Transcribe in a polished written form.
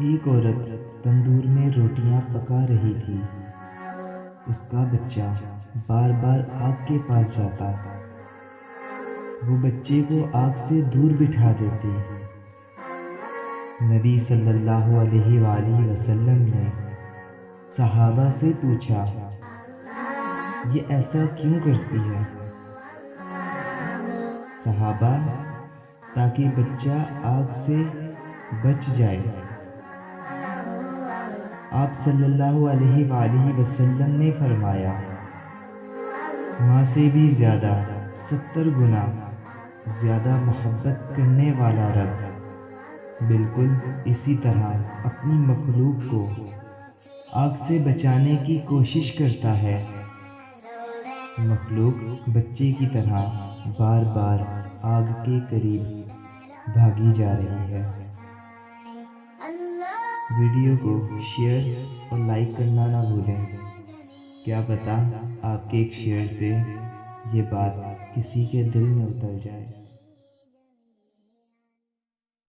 ایک عورت تندور میں روٹیاں پکا رہی تھی۔ اس کا بچہ بار بار آگ کے پاس جاتا۔ وہ بچے کو آگ سے دور بٹھا دیتی۔ نبی صلی اللہ علیہ وآلہ وسلم نے صحابہ سے پوچھا، یہ ایسا کیوں کرتی ہے؟ صحابہ: تاکہ بچہ آگ سے بچ جائے۔ آپ صلی اللہ علیہ وآلہ وسلم نے فرمایا، ماں سے بھی زیادہ 70 گنا زیادہ محبت کرنے والا رب بالکل اسی طرح اپنی مخلوق کو آگ سے بچانے کی کوشش کرتا ہے۔ مخلوق بچے کی طرح بار بار آگ کے قریب بھاگی جا رہی ہے۔ ویڈیو کو شیئر اور لائک کرنا نہ بھولیں۔ کیا پتہ آپ کے ایک شیئر سے یہ بات کسی کے دل میں اتر جائے۔